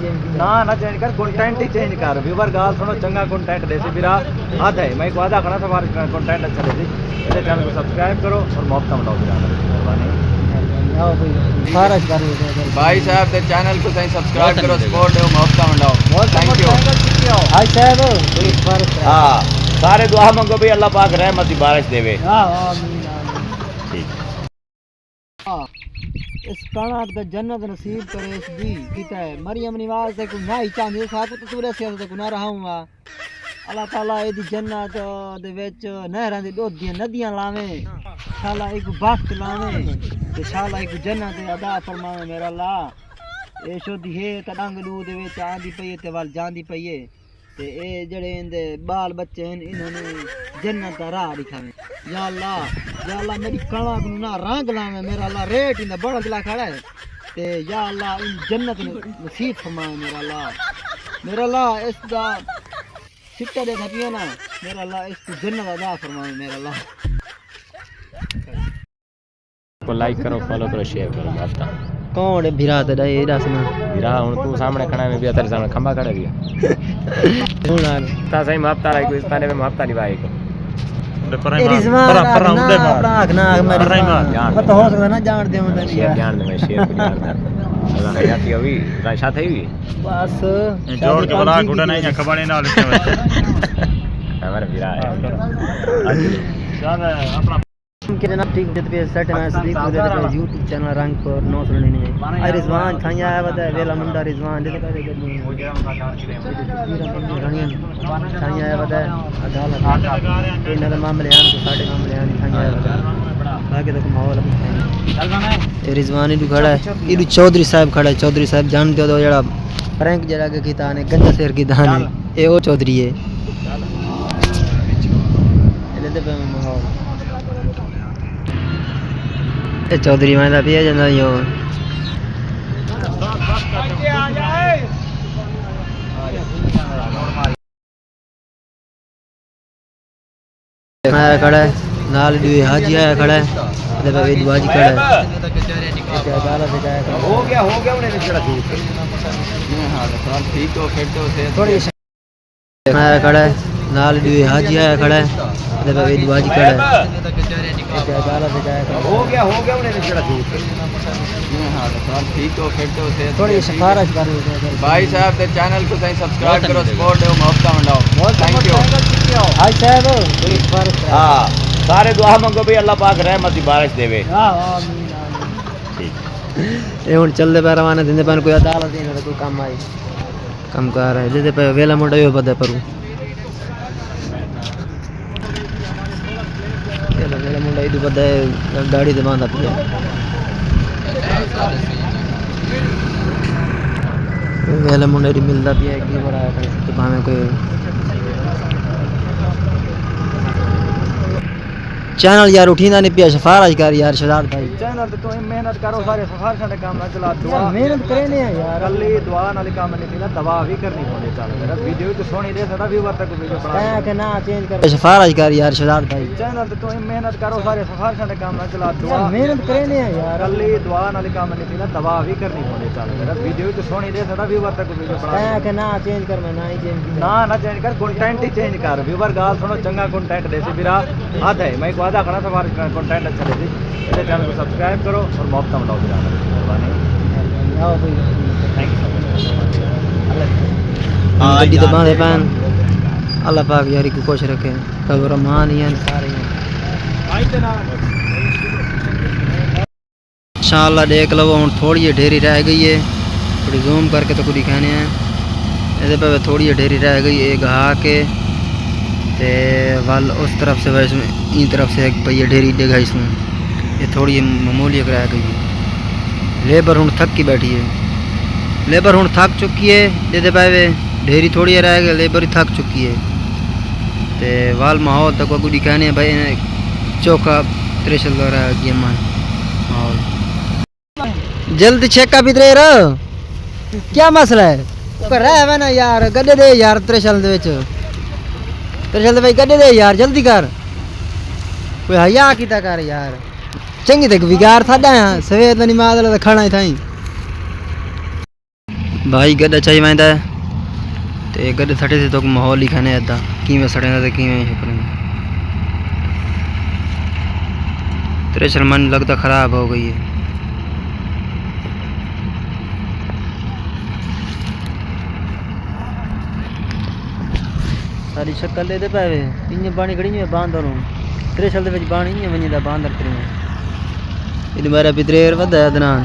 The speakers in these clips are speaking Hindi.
ना ना चेंज कर, कंटेंट ही चेंज कर। व्यूवर गाल सुनो, चंगा कंटेंट दे सी मेरा हद है। मैं वादा करना तुम्हारा कंटेंट अच्छा दे सी। मेरे चैनल को सब्सक्राइब करो और मोहब्बत मिलाओ मेरा, मेहरबानी। भाई साहब ते चैनल को सही सब्सक्राइब करो, सपोर्ट दो, मोहब्बत मिलाओ। थैंक यू भाई साहब। हाँ, सारे दुआ मंगो भी अल्लाह पाक रहमत की बारिश देवे। ठीक। इस कणक द जन्नत नसीब करे इस दी कीता है मरियम निवास से कुछ नहीं चाहते साथ तो तुरे से तो ना रहूंगा। अल्लाह ताला एदी जन्नत दे विच नहरां दी दोधियां नदियां लावे, शाला एक बख्त लावे ते शाला एक जन्नत अदा फरमावे मेरा अल्लाह। ए शोदी है त डंग लू दे विच आंदी पई ते वल जांदी पई है ते ए जेड़े इंदे बाल बच्चे हैं इन्होंने जन्नत दा राह दिखावे। या अल्लाह मेरी कणक नू ना रंग लावे मेरा अल्लाह, रेट इंदा बड़ा दिला खड़ा है ते या अल्लाह इन जन्नत नसीब फरमावे मेरा अल्लाह इस दा सिक्का दे धपिया ना मेरा अल्लाह इस जन्नत अदा फरमावे मेरा अल्लाह। को लाइक करो, फॉलो करो, शेयर करो। बात कौन है भिरा तेरा ये दसना वीरा हुन तू सामने खड़ा है, मैं भी तेरे सामने खंबा खड़ा दिया। कौन आ ता सही महफ्ता है कोई ताने में महफ्ता निभाए को। रिजवान अपना आखना मेरी पता हो सकता ना जान दे मैं शेर जान दे, मैं शेर को जानदा। अल्लाह हयाती होवी साथ है भी बस जोड़ के बड़ा गुड़ा नहीं है खबाने नाल हमारा वीरा है। चल अपना के जनाब ठीक जत पे सेट ना सदी पूरे YouTube चैनल रंग पर 999 आई रिजवान खाया है बता वेला मुंडा रिजवान दे खाया है बता अदालत इन मामले आन को साडे मामले आन खाया है बता बाकी तो माहौल ये रिजवान ही खड़ा है। इदु चौधरी साहब खड़ा है। चौधरी साहब जानते हो तो जड़ा प्रैंक जड़ा के कीता ने गंजा शेर की दान है ए ओ चौधरी है ले पे माहौल ए चौधरी मैं दा पिया ਜਾਂਦਾ यो मैं खड़ा है नाल दुए हाजी आया खड़ा है ते भाई दुआजी खड़ा है क्या गाला से जाया हो गया उन्हें निकला दूर हां सवाल ठीक हो फिर तो से थोड़ी मैं खड़ा है नाल दुए हाजी आया खड़ा है ते भाई दुआजी खड़ा है क्या गाला से जाया हो गया उन्हें निकला दूर हां सवाल ठीक हो फिर तो से थोड़ी सिफारिश कर भाई साहब ते चैनल को सही सब्सक्राइब करो, सपोर्ट दो, मोहब्बत मिलाओ। थैंक यू भाई साहब थोड़ी सिफारिश कर। हाँ, सारे दुआ मंगो भी अल्लाह पाक रहमत की बारिश देवे। आमीन ठीक। ये हुन चलदे पे रवाना दिंदे पे कोई अदालत नहीं कोई काम आई काम कर रहा है दे पे वेला मुंडा यो पता परू वेला मुंडा इदु पता है गाड़ी दे बांधा पिया वेला मुंडा री मिलदा पिया एक बार आया तो भावे कोई चैनल यार उठींदा नहीं पिया सिफारिश कर यार शहजाद भाई चैनल तो मेहनत करो, सारे सिफारिशां दे काम ना चला दुआ मेहनत करने हैं यार कल्ली दुआ नाल काम नहीं पीना, दवा भी करनी होनी चाहिए। मेरा वीडियो तो सोनी दे सदा व्यूअर तक वीडियो बना के ना चेंज कर सिफारिश कर यार शहजाद भाई चैनल तो मेहनत करो, सारे सिफारिशां दे काम ना चला दुआ मेहनत करने हैं यार कल्ली दुआ नाल काम नहीं पीना, दवा भी करनी होनी चाहिए। मेरा वीडियो तो सोनी दे सदा व्यूअर तक वीडियो बना के ना चेंज कर मैं ना ही चेंज ना चेंज कर, कंटेंट ही चेंज कर। व्यूअर गाल सुनो, चंगा कंटेंट दे सी मेरा हद है। मैं वादा करना तुम्हारा कंटेंट अच्छा दे सी। मेरे चैनल को सब्सक्राइब करो और मोहब्बत मिलाओ मेरा, मेहरबानी। गड्डी तो बांधे पैन अल्लाह पाक यारी को खुश रखे कबर मान ही हैं सारे इंशाअल्लाह देख लो हुन थोड़ी जी ढेरी रह गई है, थोड़ी जूम करके तो कुछ दिखाने हैं ਇਹਦੇ पे थोड़ी जी ढेरी रह गई है घा के ते वाल उस तरफ से वैसे इन तरफ से एक पई ढेरी जगह इसमें ये थोड़ी मामूली रह गई है। लेबर हुन थक की बैठी है, लेबर हुन थक चुकी है दे पावे ढेरी थोड़ी रह गई, लेबर ही थक चुकी है ते वाल माहौल तक कुछ दिखाने भाई चौका त्रेशल हो रहा है गेम माहौल जल्दी चेक का भीतर रहो क्या मसला है कर रहा है ना यार गड्ढे दे यार त्रेशल दे विच त्रेशल दे भाई गड्ढे दे यार जल्दी कर कोई हया कीता कर यार चंगी तक विगार साडा सवेर दी नमाज ला खड़ा ही थाई भाई गड्ढा चाहिए वैंदा ते गड्ढे सटे से तो माहौल ही खाने अदा किवें सड़ेंदा ते किवें करेंगे। थ्रेशर मन लगता ख़राब हो गई है। सारी शक्ल दे पावे इन्ने पानी खड़ी है बांधर थ्रेशर दे विच पानी नहीं वञदा बांधर करी इन मेरा पितरेर वदा दनान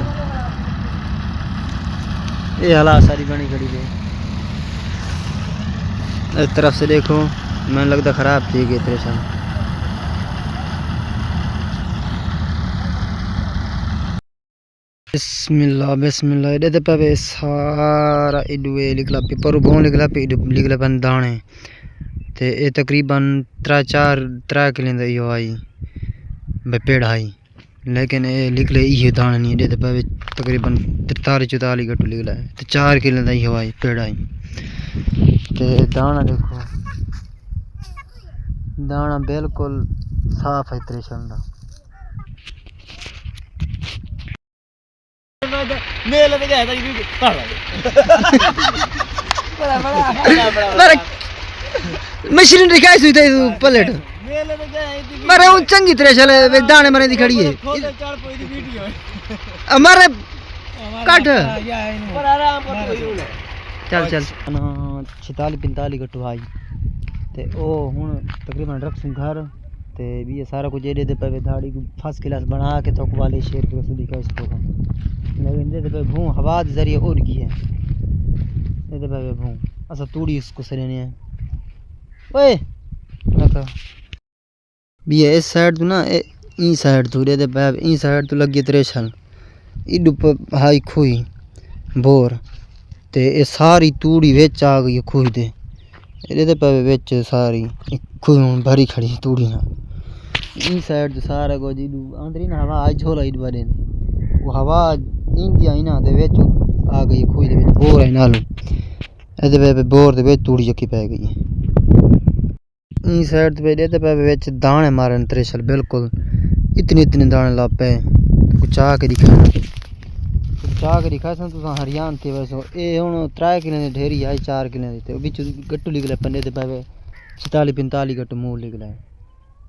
ये हालात सारी बनी खड़ी है। इस तरफ से देखो मैंने लगता ख़राब थी गई थ्रेशर। बिस्मिल्लाह बिस्मिल्लाह इधर पे सारा इडुए लिखला पेपर बों लिखला पे इडु लिखला बन दाने ते ये तकरीबन 3 किले यो आई पेड़ आई लेकिन ये लिखले ये दाने नहीं इधर पे तकरीबन 43-44 गट्टू लिखला है तो 4 किले यो आई पेड़ आई ते दाना देखो दाना बिल्कुल साफ है थ्रेशर दा। मेल में गया था मशीन दिखाई सुई थे पलट मेल में गया मरे उन चंगी तरह चले दाने मरे दी खड़ी है हमारे काट चल चल 46-45 गट्टू आई ते ओ हुन तकरीबन रख घर ते भी ये सारा कुछ एडे दे पे दाड़ी फर्स्ट क्लास बना के तो वाले शेर के सुधी का इसको लेकिन दे पे भूं हवा के जरिए उड़ गई है दे पे भूं अच्छा तूड़ी इसको सरेने है ओए रखा भी ये इस साइड तो ना ई साइड तो दे पे ई साइड तो लगी थ्रेशर इडू हाई खुई बोर ते ये सारी तूड़ी विच आ गई खुई दे दे पे विच सारी खुई भरी खड़ी तूड़ी ना ई साइड तो सारा को जी अंदर ही ना हवा आज झोला इड बारे वो हवा इंडिया ही ना दे विच आ गई खुई दे विच बोर है नाल एदे पे बोर दे विच तूड़ी जकी पै गई ई साइड पे दे पे विच दाने मारन थ्रेशर बिल्कुल इतने दाने ला पे कुछ आ के दिखा सन तो हरियाण थे वैसे ए हुन 3 किले दी ढेरी आई 4 किले दी ते बिच गट्टू निकले पन्ने ते पे 46-45 गट्टू मूल निकले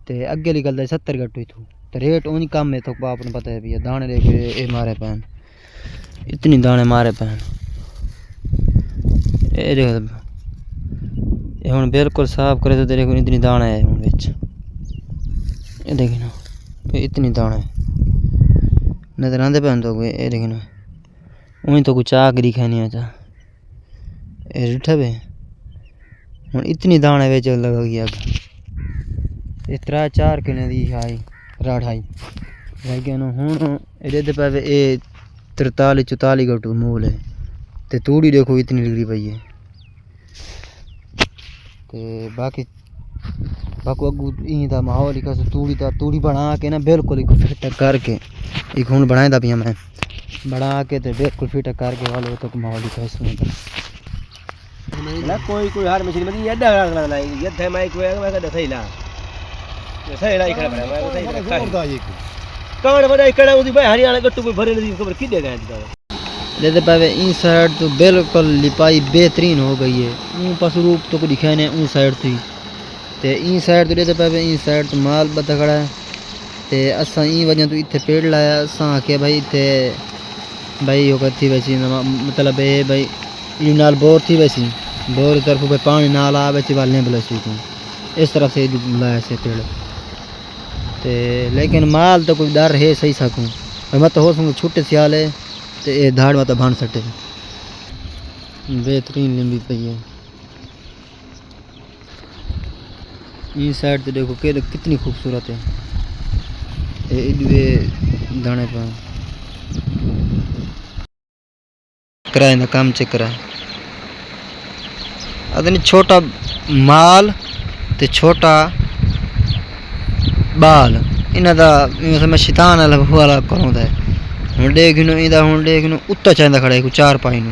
ते अगे निकलदा 70 गट्टू इथू ते रेट उन कम है तो आपने पता है भैया दाने देख ए मारे पैन इतनी दाने मारे पैन ए देख ये हुन बिल्कुल साफ करे तो देखो इतनी दाने है हुन विच ए देखना इतनी दाने नजर आंदे पैन तो ए देखना उन तो कुछ आग दिखानी है ए रिठबे हुन इतनी दाने विच लग गई आग ये 3-4 किले दी आई राढ़ाई लेकिन हुन एदे पे ए 43-44 गट्टू मूल है ते तूड़ी देखो इतनी निकली पई है ते बाकी अगू ई दा माहौल का तूड़ी बना के ना बिल्कुल एक फिट करके एक हुन बनाएदा पिया मैं बना के ते बिल्कुल फिट करके वाले तो माहौल का सुनता ना कोई हर मशीन में ये डगा लाई ये थे मैं कोई मैं का सही ला सही लाई खड़ा मैं सही ला कांड बड़ा इकड़ा उदी भाई हरियाणा गट्टू पे भरे नहीं खबर किदे गए दी दे पावे ई साइड तो बिल्कुल लिपाई बेहतरीन हो गई है ऊ पस रूप तो को दिखाने ऊ साइड थी ते ई साइड तो दे पावे ई साइड तो माल बता खड़ा है ते असा ई वजह तो इथे पेड़ लाया असा के भाई इथे भाई यो करती वैसी मतलब है भाई ई नाल बोर थी वैसी बोर तरफ पे पानी नाल आवे ची वाले बलसी थी इस तरफ से लाया से पेड़ ते लेकिन माल तो कोई डर है सही सकूं मत हो सकूं छोटे सियाल है ते ए धाड़ मत भान सटे बेहतरीन लिंबी पई है ई साइड तो देखो के कितनी खूबसूरत है ये दाने पर कराए ना काम चेक करा अदनी छोटा माल ते छोटा बाल इना दा मैं शैतान वाला करूँ हुण देखनो इदा हुण देखनो उत्ता चांदा खड़ा है 4 पाई नू